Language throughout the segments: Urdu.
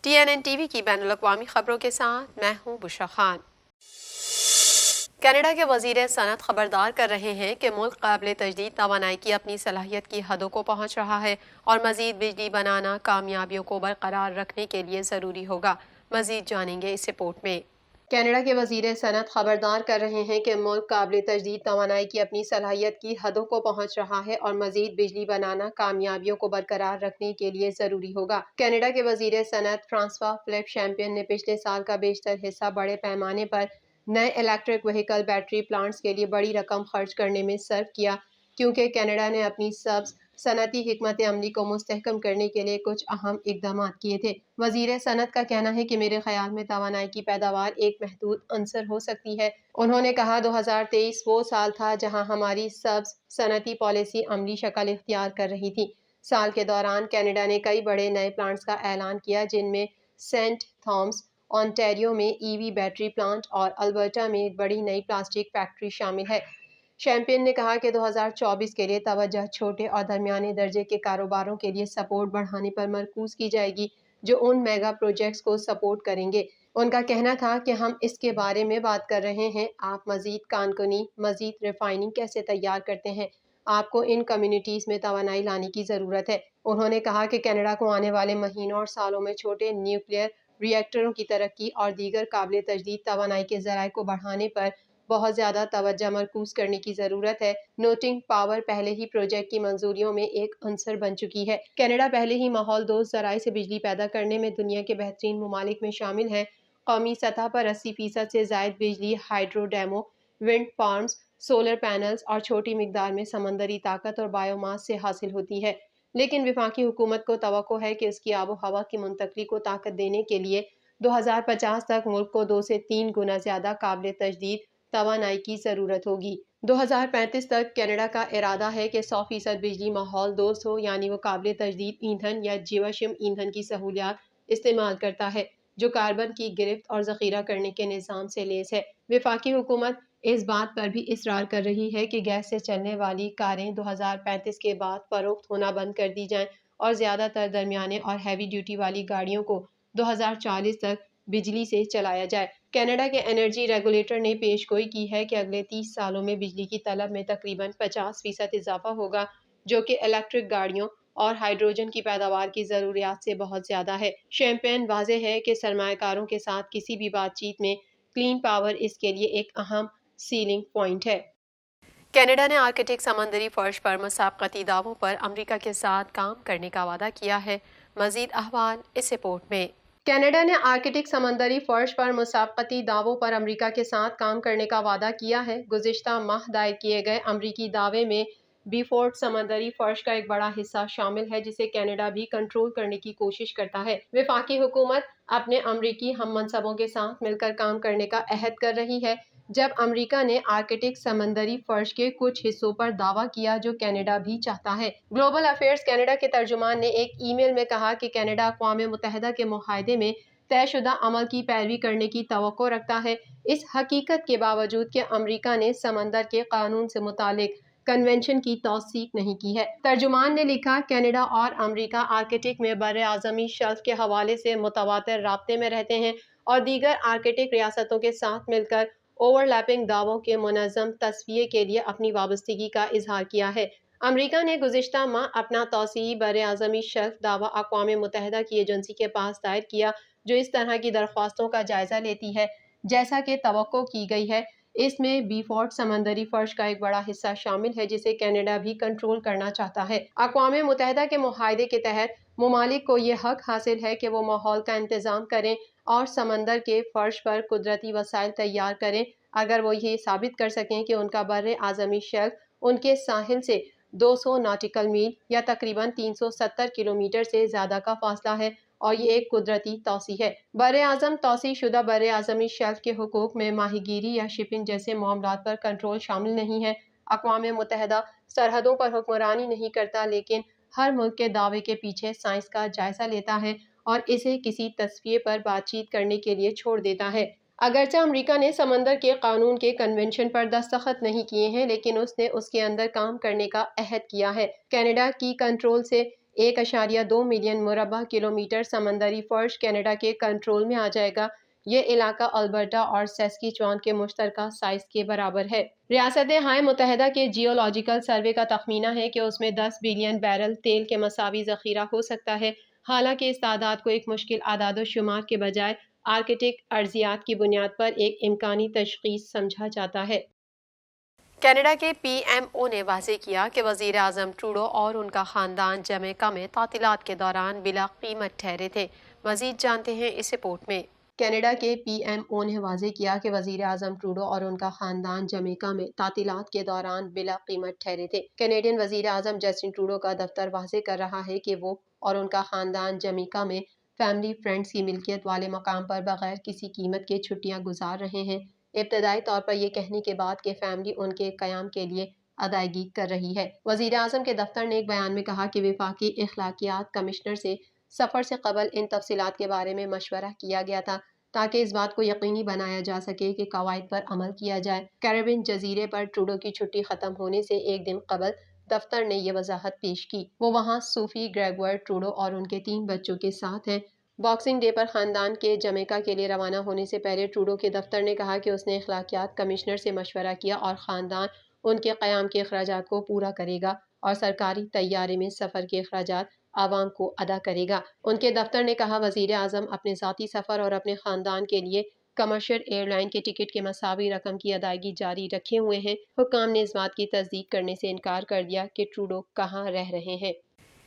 TNN TV کی بین الاقوامی خبروں کے ساتھ میں ہوں بشرا خان۔ کینیڈا کے وزیر صنعت خبردار کر رہے ہیں کہ ملک قابل تجدید توانائی کی اپنی صلاحیت کی حدوں کو پہنچ رہا ہے اور مزید بجلی بنانا کامیابیوں کو برقرار رکھنے کے لیے ضروری ہوگا۔ مزید جانیں گے اس رپورٹ میں۔ کینیڈا کے وزیر صنعت خبردار کر رہے ہیں کہ ملک قابل تجدید توانائی کی اپنی صلاحیت کی حدوں کو پہنچ رہا ہے اور مزید بجلی بنانا کامیابیوں کو برقرار رکھنے کے لیے ضروری ہوگا۔ کینیڈا کے وزیر صنعت فرانسوا فلپ چیمپئن نے پچھلے سال کا بیشتر حصہ بڑے پیمانے پر نئے الیکٹرک وہیکل بیٹری پلانٹس کے لیے بڑی رقم خرچ کرنے میں صرف کیا، کیونکہ کینیڈا نے اپنی سبز صنعتی حکمت عملی کو مستحکم کرنے کے لیے کچھ اہم اقدامات کیے تھے۔ وزیر صنعت کا کہنا ہے کہ میرے خیال میں توانائی کی پیداوار ایک محدود عنصر ہو سکتی ہے۔ انہوں نے کہا 2023 وہ سال تھا جہاں ہماری سبز صنعتی پالیسی عملی شکل اختیار کر رہی تھی۔ سال کے دوران کینیڈا نے کئی بڑے نئے پلانٹس کا اعلان کیا، جن میں سینٹ تھامس آنٹیریو میں EV بیٹری پلانٹ اور البرٹا میں ایک بڑی نئی پلاسٹک فیکٹری شامل ہے۔ چیمپئن نے کہا کہ 2024 کے لیے توجہ چھوٹے اور درمیانے درجے کے کاروباروں کے لیے سپورٹ بڑھانے پر مرکوز کی جائے گی جو ان میگا پروجیکٹس کو سپورٹ کریں گے۔ ان کا کہنا تھا کہ ہم اس کے بارے میں بات کر رہے ہیں، آپ مزید کانکنی، مزید ریفائننگ کیسے تیار کرتے ہیں، آپ کو ان کمیونٹیز میں توانائی لانے کی ضرورت ہے۔ انہوں نے کہا کہ کینیڈا کو آنے والے مہینوں اور سالوں میں چھوٹے نیوکلیئر ری ایکٹروں کی ترقی اور دیگر قابل تجدید توانائی کے ذرائع کو بڑھانے پر بہت زیادہ توجہ مرکوز کرنے کی ضرورت ہے۔ نوٹنگ پاور پہلے ہی پروجیکٹ کی منظوریوں میں ایک عنصر بن چکی ہے۔ کینیڈا پہلے ہی ماحول دوست ذرائع سے بجلی پیدا کرنے میں دنیا کے بہترین ممالک میں شامل ہے۔ قومی سطح پر 80% سے زائد بجلی ہائیڈرو ڈیموں، ونڈ فارمز، سولر پینلز اور چھوٹی مقدار میں سمندری طاقت اور بایو ماس سے حاصل ہوتی ہے، لیکن وفاقی حکومت کو توقع ہے کہ اس کی آب و ہوا کی منتقلی کو طاقت دینے کے لیے 2050 تک ملک کو 2 سے 3 گنا زیادہ قابل تجدید توانائی کی ضرورت ہوگی۔ 2035 تک کینیڈا کا ارادہ ہے کہ 100% بجلی ماحول دوست ہو، یعنی وہ قابل تجدید ایندھن یا جیواشم ایندھن کی سہولیات استعمال کرتا ہے جو کاربن کی گرفت اور ذخیرہ کرنے کے نظام سے لیس ہے۔ وفاقی حکومت اس بات پر بھی اصرار کر رہی ہے کہ گیس سے چلنے والی کاریں 2035 کے بعد فروخت ہونا بند کر دی جائیں اور زیادہ تر درمیانے اور ہیوی ڈیوٹی والی گاڑیوں کو 2040 تک بجلی سے چلایا جائے۔ کینیڈا کے انرجی ریگولیٹر نے پیش گوئی کی ہے کہ اگلے 30 سالوں میں بجلی کی طلب میں تقریباً 50% اضافہ ہوگا، جو کہ الیکٹرک گاڑیوں اور ہائیڈروجن کی پیداوار کی ضروریات سے بہت زیادہ ہے۔ چیمپئن واضح ہے کہ سرمایہ کاروں کے ساتھ کسی بھی بات چیت میں کلین پاور اس کے لیے ایک اہم سیلنگ پوائنٹ ہے۔ کینیڈا نے آرکٹک سمندری فرش پر مسابقتی دعووں پر امریکہ کے ساتھ کام کرنے کا وعدہ کیا ہے۔ مزید احوال اس رپورٹ میں۔ کینیڈا نے آرکٹک سمندری فرش پر مسابقتی دعووں پر امریکہ کے ساتھ کام کرنے کا وعدہ کیا ہے۔ گزشتہ ماہ دائر کیے گئے امریکی دعوے میں بیفورٹ سمندری فرش کا ایک بڑا حصہ شامل ہے جسے کینیڈا بھی کنٹرول کرنے کی کوشش کرتا ہے۔ وفاقی حکومت اپنے امریکی ہم منصبوں کے ساتھ مل کر کام کرنے کا عہد کر رہی ہے۔ جب امریکہ نے آرکٹک سمندری فرش کے کچھ حصوں پر دعویٰ کیا جو کینیڈا بھی چاہتا ہے۔ گلوبل افیئرز کینیڈا کے ترجمان نے ایک ای میل میں کہا کہ کینیڈا اقوام متحدہ کے معاہدے میں طے شدہ عمل کی پیروی کرنے کی توقع رکھتا ہے، اس حقیقت کے باوجود کہ امریکہ نے سمندر کے قانون سے متعلق کنونشن کی توثیق نہیں کی ہے۔ ترجمان نے لکھا، کینیڈا اور امریکہ آرکٹک میں براعظمی شیلف کے حوالے سے متواتر رابطے میں رہتے ہیں اور دیگر آرکٹک ریاستوں کے ساتھ مل کر اوور لیپنگ دعووں کے منظم تصفیے کے لیے اپنی وابستگی کا اظہار کیا ہے۔ امریکہ نے گزشتہ ماہ اپنا توسیعی براعظمی شیلف دعویٰ اقوام متحدہ کی ایجنسی کے پاس دائر کیا جو اس طرح کی درخواستوں کا جائزہ لیتی ہے۔ جیسا کہ توقع کی گئی ہے، اس میں بیفورٹ سمندری فرش کا ایک بڑا حصہ شامل ہے جسے کینیڈا بھی کنٹرول کرنا چاہتا ہے۔ اقوام متحدہ کے معاہدے کے تحت ممالک کو یہ حق حاصل ہے کہ وہ ماحول کا انتظام کریں اور سمندر کے فرش پر قدرتی وسائل تیار کریں اگر وہ یہ ثابت کر سکیں کہ ان کا براعظمی شیلف ان کے ساحل سے 200 ناٹیکل میل یا تقریباً 370 کلومیٹر سے زیادہ کا فاصلہ ہے اور یہ ایک قدرتی توسیع ہے۔ براعظم توسیع شدہ براعظمی شیلف کے حقوق میں ماہی گیری یا شپنگ جیسے معاملات پر کنٹرول شامل نہیں ہے۔ اقوام متحدہ سرحدوں پر حکمرانی نہیں کرتا، لیکن ہر ملک کے دعوے کے پیچھے سائنس کا جائزہ لیتا ہے اور اسے کسی تصفیے پر بات چیت کرنے کے لیے چھوڑ دیتا ہے۔ اگرچہ امریکہ نے سمندر کے قانون کے کنونشن پر دستخط نہیں کیے ہیں، لیکن اس نے اس کے اندر کام کرنے کا عہد کیا ہے۔ کینیڈا کی کنٹرول سے 1.2 ملین مربع کلومیٹر سمندری فرش کینیڈا کے کنٹرول میں آ جائے گا۔ یہ علاقہ البرٹا اور سیسکیچوان کے مشترکہ سائز کے برابر ہے۔ ریاستہائے متحدہ کے جیولوجیکل سروے کا تخمینہ ہے کہ اس میں 10 بلین بیرل تیل کے مساوی ذخیرہ ہو سکتا ہے، حالانکہ اس تعداد کو ایک مشکل اعداد و شمار کے بجائے آرکٹک ارضیات کی بنیاد پر ایک امکانی تشخیص سمجھا جاتا ہے۔ کینیڈا کے پی ایم او نے واضح کیا کہ وزیر اعظم ٹروڈو اور ان کا خاندان جمیکا میں تعطیلات کے دوران بلا قیمت ٹھہرے تھے۔ مزید جانتے ہیں اس رپورٹ میں۔ کینیڈا کے پی ایم او نے واضح کیا کہ وزیر اعظم ٹروڈو اور ان کا خاندان جمیکا میں تعطیلات کے دوران بلا قیمت ٹھہرے تھے۔ کینیڈین وزیر اعظم جسٹن ٹروڈو کا دفتر واضح کر رہا ہے کہ وہ اور ان کا خاندان جمیکا میں فیملی فرینڈز کی ملکیت والے مقام پر بغیر کسی قیمت کے چھٹیاں گزار رہے ہیں، ابتدائی طور پر یہ کہنے کے بعد کہ فیملی ان کے قیام کے لیے ادائیگی کر رہی ہے۔ وزیر اعظم کے دفتر نے ایک بیان میں کہا کہ وفاقی اخلاقیات کمشنر سے سفر سے قبل ان تفصیلات کے بارے میں مشورہ کیا گیا تھا تاکہ اس بات کو یقینی بنایا جا سکے کہ قواعد پر عمل کیا جائے۔ کیریبین جزیرے پر ٹروڈو کی چھٹی ختم ہونے سے ایک دن قبل دفتر نے یہ وضاحت پیش کی۔ وہ وہاں صوفی گریگور ٹروڈو اور ان کے 3 بچوں کے ساتھ ہیں۔ باکسنگ ڈے پر خاندان کے جمیکا کے لیے روانہ ہونے سے پہلے ٹروڈو کے دفتر نے کہا کہ اس نے اخلاقیات کمشنر سے مشورہ کیا اور خاندان ان کے قیام کے اخراجات کو پورا کرے گا اور سرکاری طیارے میں سفر کے اخراجات عوام کو ادا کرے گا۔ ان کے دفتر نے کہا وزیر اعظم اپنے ذاتی سفر اور اپنے خاندان کے لیے کمرشل ایئر لائن کے ٹکٹ کے مساوی رقم کی ادائیگی جاری رکھے ہوئے ہیں۔ حکام نے اس بات کی تصدیق کرنے سے انکار کر دیا کہ ٹروڈو کہاں رہ رہے ہیں۔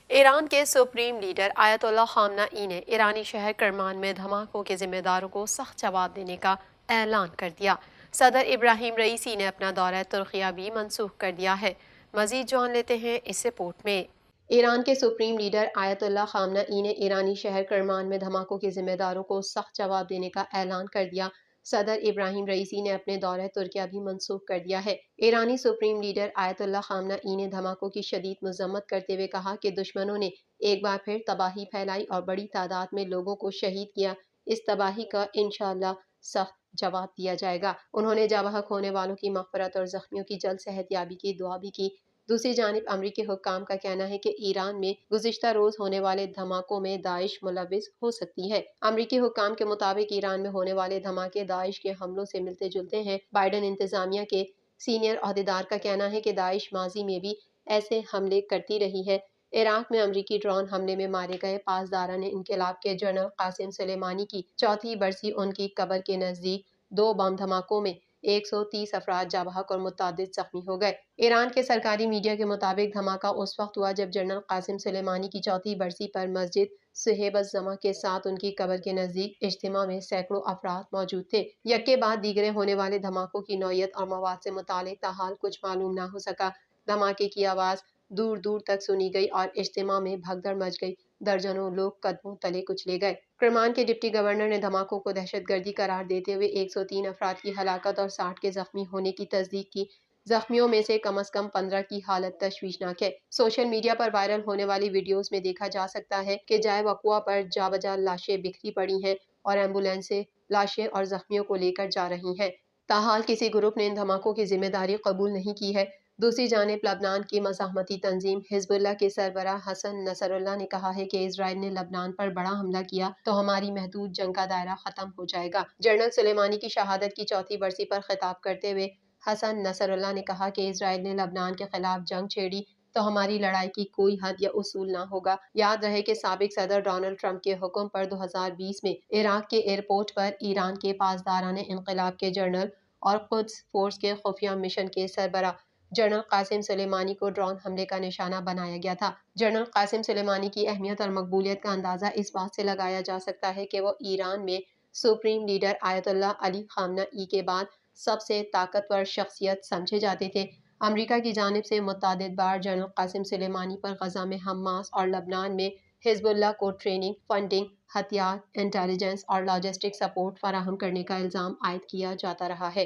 ایران کے سپریم لیڈر آیت اللہ خامنہ ای نے ایرانی شہر کرمان میں دھماکوں کے ذمہ داروں کو سخت جواب دینے کا اعلان کر دیا۔ صدر ابراہیم رئیسی نے اپنا دورہ ترکیہ بھی منسوخ کر دیا ہے۔ مزید جان لیتے ہیں اس رپورٹ میں۔ ایران کے سپریم لیڈر آیت اللہ خامنہ ای نے ایرانی شہر کرمان میں دھماکوں کے ذمہ داروں کو سخت جواب دینے کا اعلان کر دیا۔ صدر ابراہیم رئیسی نے اپنے دورہ ترکیہ بھی منسوخ کر دیا ہے۔ ایرانی سپریم لیڈر آیت اللہ خامنہ ای نے دھماکوں کی شدید مذمت کرتے ہوئے کہا کہ دشمنوں نے ایک بار پھر تباہی پھیلائی اور بڑی تعداد میں لوگوں کو شہید کیا۔ اس تباہی کا انشاءاللہ سخت جواب دیا جائے گا۔ انہوں نے جاں بحق ہونے والوں کی مغفرت اور زخمیوں کی جلد صحت یابی کی دعا بھی کی۔ دوسری جانب امریکی حکام کا کہنا ہے کہ ایران میں گزشتہ روز ہونے والے دھماکوں میں داعش ملوث ہو سکتی ہے۔ امریکی حکام کے مطابق ایران میں ہونے والے دھماکے داعش کے حملوں سے ملتے جلتے ہیں۔ بائیڈن انتظامیہ کے سینئر عہدیدار کا کہنا ہے کہ داعش ماضی میں بھی ایسے حملے کرتی رہی ہے۔ عراق میں امریکی ڈرون حملے میں مارے گئے پاسداران انقلاب کے جنرل قاسم سلیمانی کی 4تھی برسی ان کی قبر کے نزدیک 2 بم دھماکوں میں 130 افراد جاں بحق اور متعدد زخمی ہو گئے۔ ایران کے سرکاری میڈیا کے مطابق دھماکہ اس وقت ہوا جب جنرل قاسم سلیمانی کی 4تھی برسی پر مسجد صہیب الزماں کے ساتھ ان کی قبر کے نزدیک اجتماع میں سینکڑوں افراد موجود تھے۔ یکے بعد دیگرے ہونے والے دھماکوں کی نوعیت اور مواد سے متعلق تاحال کچھ معلوم نہ ہو سکا۔ دھماکے کی آواز دور دور تک سنی گئی اور اجتماع میں بھگدڑ مچ گئی، درجنوں لوگ قدموں تلے کچلے گئے۔ کرمان کے ڈپٹی گورنر نے دھماکوں کو دہشت گردی قرار دیتے ہوئے 103 افراد کی ہلاکت اور 60 کے زخمی ہونے کی تصدیق کی۔ زخمیوں میں سے کم از کم 15 کی حالت تشویشناک ہے۔ سوشل میڈیا پر وائرل ہونے والی ویڈیوز میں دیکھا جا سکتا ہے کہ جائے وقوع پر جا بجا لاشیں بکھری پڑی ہیں اور ایمبولینسیں لاشیں اور زخمیوں کو لے کر جا رہی ہیں۔ تاحال کسی گروپ نے ان دھماکوں کی ذمہ داری قبول نہیں کی ہے۔ دوسری جانب لبنان کی مزاحمتی تنظیم حزب اللہ کے سربراہ حسن نصر اللہ نے کہا ہے کہ اسرائیل نے لبنان پر بڑا حملہ کیا تو ہماری محدود جنگ کا دائرہ ختم ہو جائے گا۔ جنرل سلیمانی کی شہادت کی 4تھی برسی پر خطاب کرتے ہوئے حسن نصر اللہ نے کہا کہ اسرائیل نے لبنان کے خلاف جنگ چھیڑی تو ہماری لڑائی کی کوئی حد یا اصول نہ ہوگا۔ یاد رہے کہ سابق صدر ڈونلڈ ٹرمپ کے حکم پر 2020 میں عراق کے ایئرپورٹ پر ایران کے پاسداران انقلاب کے جنرل اور قدس فورس کے خفیہ مشن کے سربراہ جنرل قاسم سلیمانی کو ڈرون حملے کا نشانہ بنایا گیا تھا۔ جنرل قاسم سلیمانی کی اہمیت اور مقبولیت کا اندازہ اس بات سے لگایا جا سکتا ہے کہ وہ ایران میں سپریم لیڈر آیت اللہ علی خامنہ ای کے بعد سب سے طاقتور شخصیت سمجھے جاتے تھے۔ امریکہ کی جانب سے متعدد بار جنرل قاسم سلیمانی پر غزہ میں حماس اور لبنان میں حزب اللہ کو ٹریننگ، فنڈنگ، ہتھیار، انٹیلیجنس اور لاجسٹک سپورٹ فراہم کرنے کا الزام عائد کیا جاتا رہا ہے۔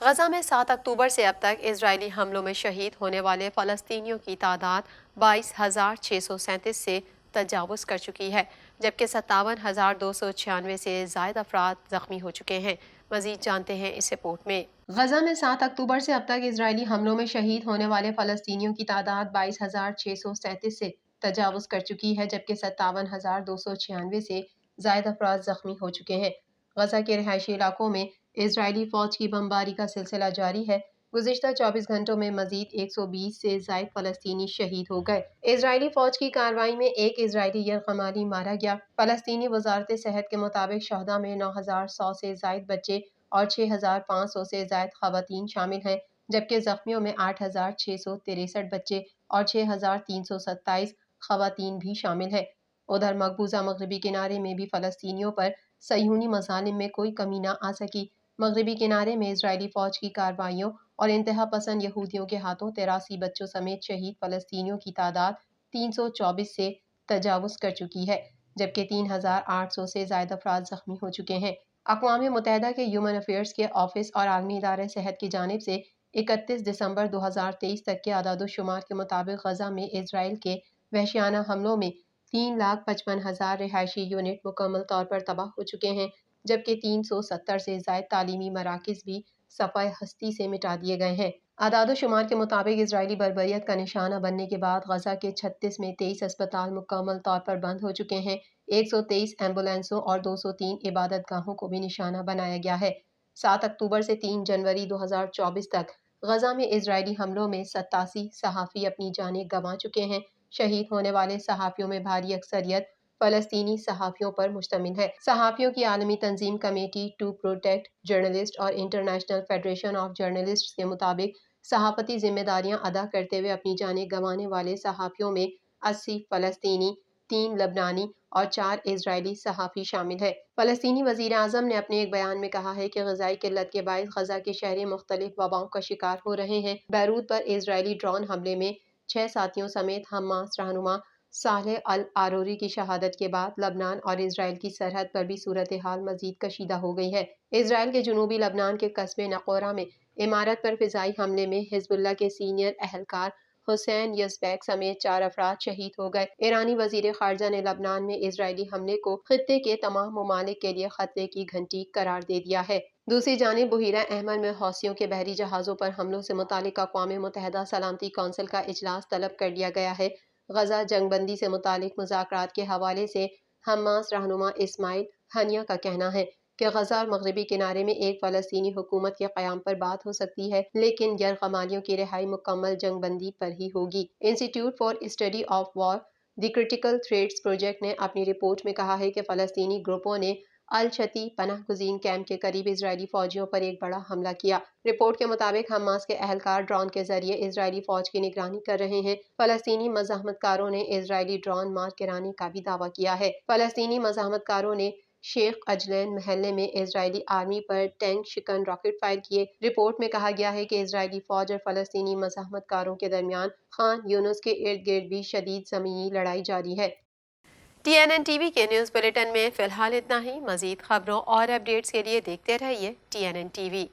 غزہ میں 7 اکتوبر سے اب تک اسرائیلی حملوں میں شہید ہونے والے فلسطینیوں کی تعداد 22,637 سے تجاوز کر چکی ہے، جبکہ 57,296 سے زائد افراد زخمی ہو چکے ہیں۔ مزید جانتے ہیں اس رپورٹ میں۔ غزہ میں 7 اکتوبر سے اب تک اسرائیلی حملوں میں شہید ہونے والے فلسطینیوں کی تعداد 22,637 سے تجاوز کر چکی ہے، جبکہ 57,296 سے زائد افراد زخمی ہو چکے ہیں۔ غزہ کے رہائشی علاقوں میں اسرائیلی فوج کی بمباری کا سلسلہ جاری ہے۔ گزشتہ 24 گھنٹوں میں مزید 120 سے زائد فلسطینی شہید ہو گئے۔ اسرائیلی فوج کی کارروائی میں ایک اسرائیلی یرغمالی مارا گیا۔ فلسطینی وزارت صحت کے مطابق شہداء میں 9,100 سے زائد بچے اور 6,500 سے زائد خواتین شامل ہیں، جبکہ زخمیوں میں 8,663 بچے اور 6,327 خواتین بھی شامل ہیں۔ ادھر مقبوضہ مغربی کنارے میں بھی فلسطینیوں پر صہیونی مظالم میں کوئی کمی نہ آ سکی۔ مغربی کنارے میں اسرائیلی فوج کی کارروائیوں اور انتہا پسند یہودیوں کے ہاتھوں 83 بچوں سمیت شہید فلسطینیوں کی تعداد 324 سے تجاوز کر چکی ہے، جبکہ 3,800 سے زائد افراد زخمی ہو چکے ہیں۔ اقوام متحدہ کے ہیومن افیئرز کے آفس اور عالمی ادارہ صحت کی جانب سے 31 دسمبر 2023 تک کے اعداد و شمار کے مطابق غزہ میں اسرائیل کے وحشیانہ حملوں میں 3,55,000 رہائشی یونٹ مکمل طور پر تباہ ہو چکے ہیں، جبکہ 370 سے زائد تعلیمی مراکز بھی صفحہ ہستی سے مٹا دیے گئے ہیں۔ اعداد و شمار کے مطابق اسرائیلی بربریت کا نشانہ بننے کے بعد غزہ کے 36 میں 23 اسپتال مکمل طور پر بند ہو چکے ہیں، 123 ایمبولینسوں اور 203 عبادت گاہوں کو بھی نشانہ بنایا گیا ہے۔ 7 اکتوبر سے 3 جنوری 2024 تک غزہ میں اسرائیلی حملوں میں 87 صحافی اپنی جانیں گنوا چکے ہیں۔ شہید ہونے والے صحافیوں میں بھاری اکثریت فلسطینی صحافیوں پر مشتمل ہے۔ صحافیوں کی عالمی تنظیم کمیٹی ٹو پروٹیکٹ جرنلسٹ اور انٹرنیشنل فیڈریشن آف جرنلسٹس کے مطابق صحافتی ذمہ داریاں ادا کرتے ہوئے اپنی جانیں گنوانے والے صحافیوں میں 80 فلسطینی، 3 لبنانی اور 4 اسرائیلی صحافی شامل ہے۔ فلسطینی وزیر اعظم نے اپنے ایک بیان میں کہا ہے کہ غذائی قلت کے باعث غزہ کے شہری مختلف وباؤں کا شکار ہو رہے ہیں۔ بیروت پر اسرائیلی ڈرون حملے میں 6 ساتھیوں سمیت حماس رہنما صالح العروری کی شہادت کے بعد لبنان اور اسرائیل کی سرحد پر بھی صورتحال مزید کشیدہ ہو گئی ہے۔ اسرائیل کے جنوبی لبنان کے قصبے نقورہ میں عمارت پر فضائی حملے میں حزب اللہ کے سینئر اہلکار حسین یزبیک سمیت 4 افراد شہید ہو گئے۔ ایرانی وزیر خارجہ نے لبنان میں اسرائیلی حملے کو خطے کے تمام ممالک کے لیے خطرے کی گھنٹی قرار دے دیا ہے۔ دوسری جانب بحیرہ احمر میں حوثیوں کے بحری جہازوں پر حملوں سے متعلق اقوام متحدہ سلامتی کونسل کا اجلاس طلب کر لیا گیا ہے۔ غزہ جنگ بندی سے متعلق مذاکرات کے حوالے سے حماس رہنما اسماعیل ہنیہ کا کہنا ہے کہ غزہ اور مغربی کنارے میں ایک فلسطینی حکومت کے قیام پر بات ہو سکتی ہے، لیکن یرغمالیوں کی رہائی مکمل جنگ بندی پر ہی ہوگی۔ Institute for study of war the critical threats project نے اپنی رپورٹ میں کہا ہے کہ فلسطینی گروپوں نے الشتی پناہ گزین کیمپ کے قریب اسرائیلی فوجیوں پر ایک بڑا حملہ کیا۔ رپورٹ کے مطابق حماس کے اہلکار ڈرون کے ذریعے اسرائیلی فوج کی نگرانی کر رہے ہیں۔ فلسطینی مزاحمت کاروں نے اسرائیلی ڈرون مار گرانے کا بھی دعویٰ کیا ہے۔ فلسطینی مزاحمت کاروں نے شیخ عجلین محلے میں اسرائیلی آرمی پر ٹینک شکن راکٹ فائر کیے۔ رپورٹ میں کہا گیا ہے کہ اسرائیلی فوج اور فلسطینی مزاحمت کاروں کے درمیان خان یونس کے ارد گرد بھی شدید زمینی لڑائی جاری ہے۔ TNN ٹی وی کے نیوز بلیٹن میں فی الحال اتنا ہی۔ مزید خبروں اور اپڈیٹس کے لیے دیکھتے رہیے TNN ٹی وی۔